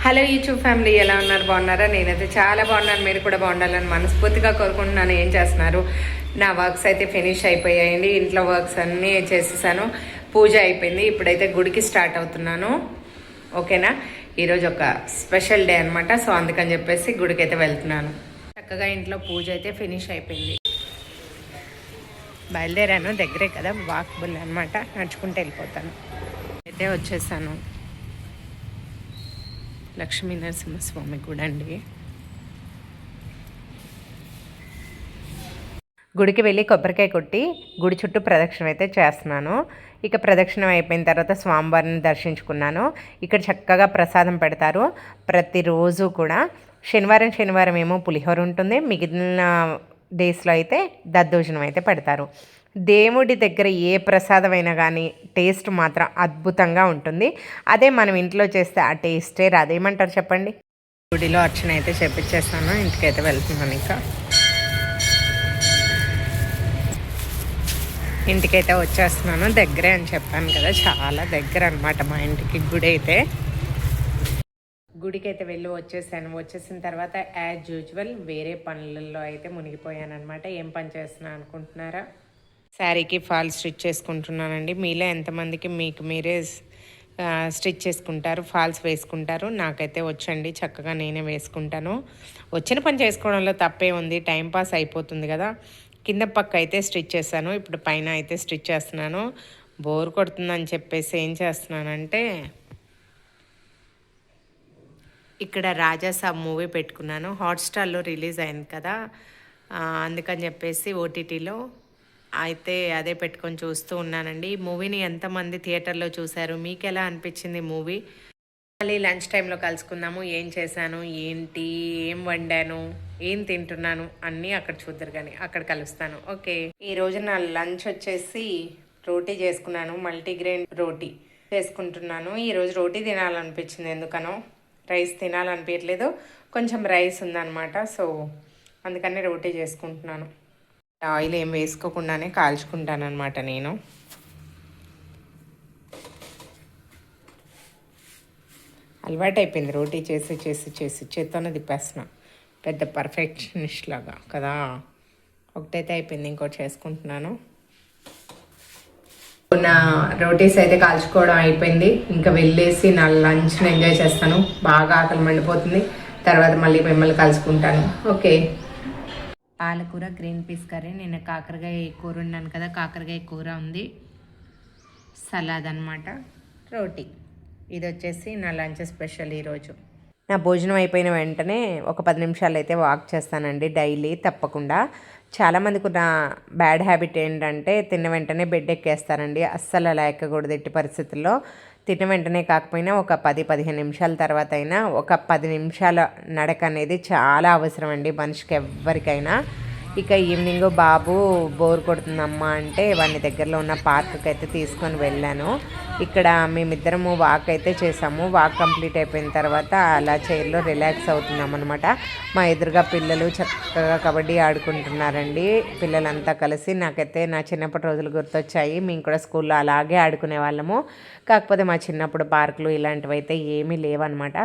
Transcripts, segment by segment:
Hello YouTube family, ఎలా ఉన్నారు? బాగున్నారా? నేనైతే చాలా బాగున్నాను. మీరు కూడా బాగుండాలని మనస్ఫూర్తిగా కోరుకుంటున్నాను. ఏం చేస్తున్నారు? నా వర్క్స్ అయితే ఫినిష్ అయిపోయాయండి. ఇంట్లో వర్క్స్ అన్నీ చేసేసాను. పూజ అయిపోయింది. ఇప్పుడైతే గుడికి స్టార్ట్ అవుతున్నాను. ఓకేనా? ఈరోజు ఒక స్పెషల్ డే అనమాట. సో అందుకని చెప్పేసి గుడికి అయితే వెళ్తున్నాను. చక్కగా ఇంట్లో పూజ అయితే ఫినిష్ అయిపోయింది. బయలుదేరాను, దగ్గరే కదా, వాకబుల్ అనమాట. నడుచుకుంటూ వెళ్ళిపోతాను. అయితే వచ్చేసాను. లక్ష్మీ నరసింహస్వామి గుడి అండి. గుడికి వెళ్ళి కొబ్బరికాయ కొట్టి గుడి చుట్టూ ప్రదక్షిణ అయితే చేస్తున్నాను. ఇక ప్రదక్షిణం అయిపోయిన తర్వాత స్వామివారిని దర్శించుకున్నాను. ఇక్కడ చక్కగా ప్రసాదం పెడతారు ప్రతిరోజు కూడా. శనివారం ఏమో పులిహోర ఉంటుంది, మిగిలిన డేస్లో అయితే దద్దోజనం అయితే పెడతారు. దేవుడి దగ్గర ఏ ప్రసాదమైనా కానీ టేస్ట్ మాత్రం అద్భుతంగా ఉంటుంది. అదే మనం ఇంట్లో చేస్తే ఆ టేస్టే రాదు. ఏమంటారు చెప్పండి? గుడిలో అర్చన అయితే చేపించేస్తాను. ఇంటికైతే వెళ్తున్నాను. ఇంకా ఇంటికైతే వచ్చేస్తున్నాను. దగ్గరే అని చెప్పాను కదా, చాలా దగ్గర అనమాట మా ఇంటికి గుడి అయితే. గుడికి అయితే వెళ్ళి వచ్చేసిన తర్వాత యాజ్ యూజువల్ వేరే పనులలో అయితే మునిగిపోయాను అనమాట. ఏం పని చేస్తున్నాను అనుకుంటున్నారా? శారీకి ఫాల్ స్టిచ్ చేసుకుంటున్నానండి. మీలో ఎంతమందికి మీకు మీరే స్టిచ్ చేసుకుంటారు, ఫాల్స్ వేసుకుంటారు? నాకైతే వచ్చండి, చక్కగా నేనే వేసుకుంటాను. వచ్చిన పని చేసుకోవడంలో తప్పే ఉంది, టైంపాస్ అయిపోతుంది కదా. కింద పక్క అయితే స్టిచ్ చేశాను, ఇప్పుడు పైన అయితే స్టిచ్ చేస్తున్నాను. బోర్ కొడుతుందని చెప్పేసి ఏం చేస్తున్నానంటే, ఇక్కడ రాజాసాబ్ మూవీ పెట్టుకున్నాను. హాట్స్టార్లో రిలీజ్ అయింది కదా, అందుకని చెప్పేసి ఓటీటీలో అయితే అదే పెట్టుకొని చూస్తూ ఉన్నానండి. ఈ మూవీని ఎంతమంది థియేటర్లో చూశారు? మీకు ఎలా అనిపించింది మూవీ? మళ్ళీ లంచ్ టైంలో కలుసుకుందాము. ఏం చేశాను, ఏంటి, ఏం వండాను, ఏం తింటున్నాను అన్నీ అక్కడ చూద్దరు, కానీ అక్కడ కలుస్తాను. ఓకే. ఈరోజు నా లంచ్ వచ్చేసి రోటీ చేసుకున్నాను. మల్టీగ్రెయిన్ రోటీ చేసుకుంటున్నాను. ఈరోజు రోటీ తినాలనిపించింది ఎందుకనో. రైస్ తినాలనిపించట్లేదు, కొంచెం రైస్ ఉందన్నమాట. సో అందుకని రోటీ చేసుకుంటున్నాను. ఆయిల్ ఏం వేసుకోకుండానే కాల్చుకుంటాను అనమాట నేను. అలవాటు అయిపోయింది రోటీ చేసి చేసి చేసి, చేత్తోనే తిప్పేస్తున్నా. పెద్ద పర్ఫెక్షనిస్ట్ లాగా కదా. ఒకటైతే అయిపోయింది, ఇంకోటి చేసుకుంటున్నాను. నా రోటీస్ అయితే కాల్చుకోవడం అయిపోయింది. ఇంకా వెళ్ళేసి నా లంచ్ని ఎంజాయ్ చేస్తాను. బాగా ఆకలి మండిపోతుంది. తర్వాత మళ్ళీ మిమ్మల్ని కలుసుకుంటాను. ఓకే. పాలకూర, గ్రీన్ పీస్ కర్రీ. నేను కాకరకాయ కూర ఉన్నాను కదా, కాకరకాయ కూర ఉంది, సలాద్ అనమాట, రోటీ. ఇది వచ్చేసి నా లంచ్ స్పెషల్ ఈరోజు. నా భోజనం అయిపోయిన వెంటనే ఒక 10 నిమిషాలు అయితే వాక్ చేస్తానండి డైలీ తప్పకుండా. చాలామందికి నా బ్యాడ్ హ్యాబిట్ ఏంటంటే తిన్న వెంటనే బెడ్ ఎక్కేస్తారండి. అస్సలు అలా ఎక్కకూడదు ఎట్టి పరిస్థితుల్లో. తిన్న వెంటనే కాకపోయినా ఒక 10-15 నిమిషాల తర్వాత అయినా ఒక 10 నిమిషాల నడక అనేది చాలా అవసరం అండి మనిషికి, ఎవ్వరికైనా. ఇక ఈవినింగ్ బాబు బోర్ కొడుతుందమ్మా అంటే వాడిని దగ్గరలో ఉన్న పార్క్కి అయితే తీసుకొని వెళ్ళాను. ఇక్కడ మేమిద్దరము వాక్ అయితే చేసాము. వాక్ కంప్లీట్ అయిపోయిన తర్వాత అలా చైర్లో రిలాక్స్ అవుతున్నాం అనమాట. మా ఎదురుగా పిల్లలు చక్కగా కబడ్డీ ఆడుకుంటున్నారండి, పిల్లలంతా కలిసి. నాకైతే నా చిన్నప్పటి రోజులు గుర్తొచ్చాయి. మేము కూడా స్కూల్లో అలాగే ఆడుకునే వాళ్ళము. కాకపోతే మా చిన్నప్పుడు పార్కులు ఇలాంటివి అయితే ఏమీ లేవన్నమాట.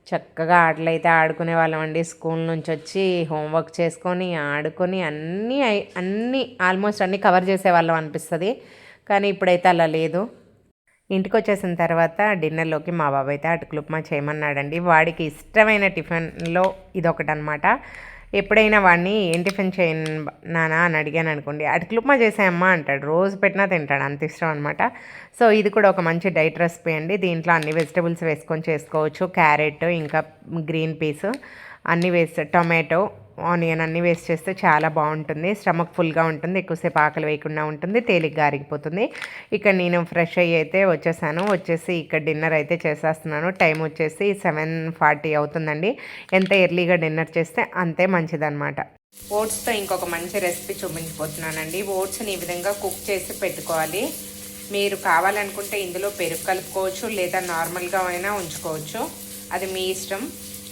చక్కగా ఆటలు అయితే ఆడుకునే వాళ్ళం అండి. స్కూల్ నుంచి వచ్చి హోంవర్క్ చేసుకొని ఆడుకొని అన్నీ ఆల్మోస్ట్ అన్నీ కవర్ చేసేవాళ్ళం అనిపిస్తుంది. కానీ ఇప్పుడైతే అలా లేదు. ఇంటికి వచ్చేసిన తర్వాత డిన్నర్లోకి మా బాబు అయితే అటుకులు ఉప్మా చేయమన్నాడండి. వాడికి ఇష్టమైన టిఫిన్లో ఇదొకటి అనమాట. ఎప్పుడైనా వాడిని ఏం టిఫిన్ చేయను నానా అని అడిగాను అనుకోండి, అటుకులు ఉప్మా చేసాయమ్మా అంటాడు. రోజు పెట్టినా తింటాడు, అంత ఇష్టం అనమాట. సో ఇది కూడా ఒక మంచి డైట్ రెసిపీ అండి. దీంట్లో అన్ని వెజిటబుల్స్ వేసుకొని చేసుకోవచ్చు. క్యారెట్, ఇంకా గ్రీన్ పీస్ అన్నీ వేసి, టొమాటో, ఆనియన్ అన్నీ వేస్ట్ చేస్తే చాలా బాగుంటుంది. స్టమక్ ఫుల్గా ఉంటుంది, ఎక్కువసేపు ఆకలి వేయకుండా ఉంటుంది, తేలిగ్గా అరిగిపోతుంది. ఇక్కడ నేను ఫ్రెష్ అయ్యి అయితే వచ్చేసి ఇక్కడ డిన్నర్ అయితే చేసేస్తున్నాను. టైం వచ్చేసి 7:40 అవుతుందండి. ఎంత ఎర్లీగా డిన్నర్ చేస్తే అంతే మంచిదన్నమాట. ఓట్స్తో ఇంకొక మంచి రెసిపీ చూపించబోతున్నానండి. ఓట్స్ని ఈ విధంగా కుక్ చేసి పెట్టుకోవాలి. మీరు కావాలనుకుంటే ఇందులో పెరుగు కలుపుకోవచ్చు, లేదా నార్మల్గా అయినా ఉంచుకోవచ్చు, అది మీ ఇష్టం.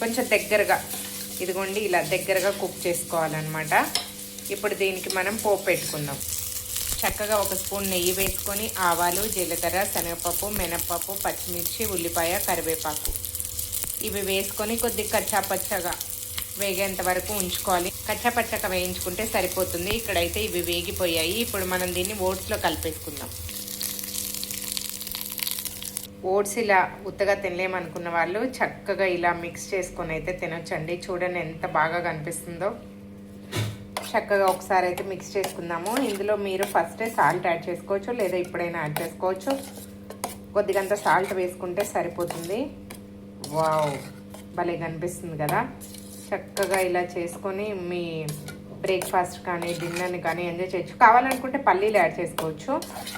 కొంచెం దగ్గరగా, ఇదిగోండి ఇలా దగ్గరగా కుక్ చేసుకోవాలన్నమాట. ఇప్పుడు దీనికి మనం పోపు పెట్టుకుందాం. చక్కగా ఒక స్పూన్ నెయ్యి వేసుకొని ఆవాలు, జీలకర్ర, శనగపప్పు, మినప్పప్పు, పచ్చిమిర్చి, ఉల్లిపాయ, కరివేపాకు ఇవి వేసుకొని కొద్దిగా కచ్చాపచ్చగా వేగేంత వరకు ఉంచుకోవాలి. కచ్చాపచ్చగా వేయించుకుంటే సరిపోతుంది. ఇక్కడైతే ఇవి వేగిపోయాయి. ఇప్పుడు మనం దీన్ని ఓట్స్లో కలిపేసుకుందాం. ఓట్స్ ఇలా ఉత్తగా తినలేమనుకున్న వాళ్ళు చక్కగా ఇలా మిక్స్ చేసుకొని అయితే తినొచ్చండి. చూడండి ఎంత బాగా కనిపిస్తుందో. చక్కగా ఒకసారి అయితే మిక్స్ చేసుకుందాము. ఇందులో మీరు ఫస్టే సాల్ట్ యాడ్ చేసుకోవచ్చు, లేదా ఇప్పుడైనా యాడ్ చేసుకోవచ్చు. కొద్దిగంత సాల్ట్ వేసుకుంటే సరిపోతుంది. వావ్, భలే కనిపిస్తుంది కదా. చక్కగా ఇలా చేసుకొని మీ బ్రేక్ఫాస్ట్ కానీ డిన్నర్ని కానీ ఎంజాయ్ చేయొచ్చు. కావాలనుకుంటే పల్లీలు యాడ్ చేసుకోవచ్చు.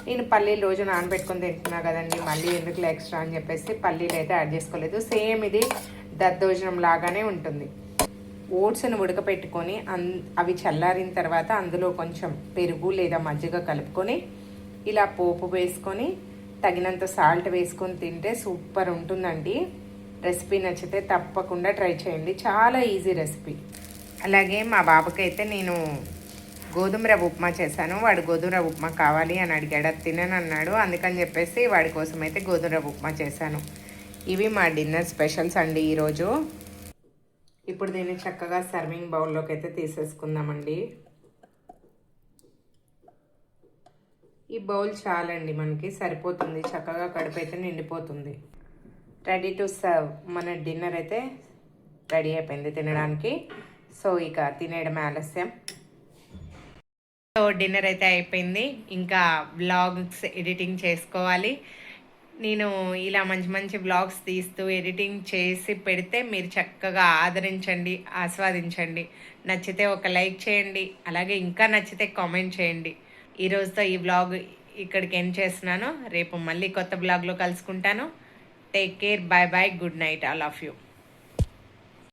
నేను పల్లీలు రోజు నానబెట్టుకొని తింటున్నా కదండి, మళ్ళీ ఎందుకు ఎక్స్ట్రా అని చెప్పేసి పల్లీలు అయితే యాడ్ చేసుకోలేదు. సేమ్ ఇది దద్దోజనం లాగానే ఉంటుంది. ఓట్స్ని ఉడకపెట్టుకొని అవి చల్లారిన తర్వాత అందులో కొంచెం పెరుగు లేదా మజ్జిగ కలుపుకొని ఇలా పోపు వేసుకొని తగినంత సాల్ట్ వేసుకొని తింటే సూపర్ ఉంటుందండి. రెసిపీ నచ్చితే తప్పకుండా ట్రై చేయండి. చాలా ఈజీ రెసిపీ. అలాగే మా బాబుకి అయితే నేను గోధుమ రవ్వ ఉప్మా చేశాను. వాడు గోధుమ రవ్వ ఉప్మా కావాలి అని అడిగాడు, అది తినని అన్నాడు. అందుకని చెప్పేసి వాడి కోసం అయితే గోధుమ రవ్వ ఉప్మా చేశాను. ఇవి మా డిన్నర్ స్పెషల్స్ అండి ఈరోజు. ఇప్పుడు దీన్ని చక్కగా సర్వింగ్ బౌల్లోకి అయితే తీసేసుకుందామండి. ఈ బౌల్ చాలండి, మనకి సరిపోతుంది. చక్కగా కడుపు అయితే నిండిపోతుంది. Ready to serve. మన డిన్నర్ అయితే రెడీ అయిపోయింది తినడానికి. సో ఇక తినేయడం ఆలస్యం. సో డిన్నర్ అయితే అయిపోయింది. ఇంకా వ్లాగ్స్ ఎడిటింగ్ చేసుకోవాలి. నేను ఇలా మంచి మంచి వ్లాగ్స్ తీస్తూ ఎడిటింగ్ చేసి పెడితే మీరు చక్కగా ఆదరించండి, ఆస్వాదించండి. నచ్చితే ఒక లైక్ చేయండి, అలాగే ఇంకా నచ్చితే కామెంట్ చేయండి. ఈరోజుతో ఈ వ్లాగ్ ఇక్కడికి ఎండ్ చేస్తున్నాను. రేపు మళ్ళీ కొత్త వ్లాగ్లో కలుసుకుంటాను. Take care, bye bye, good night all of you.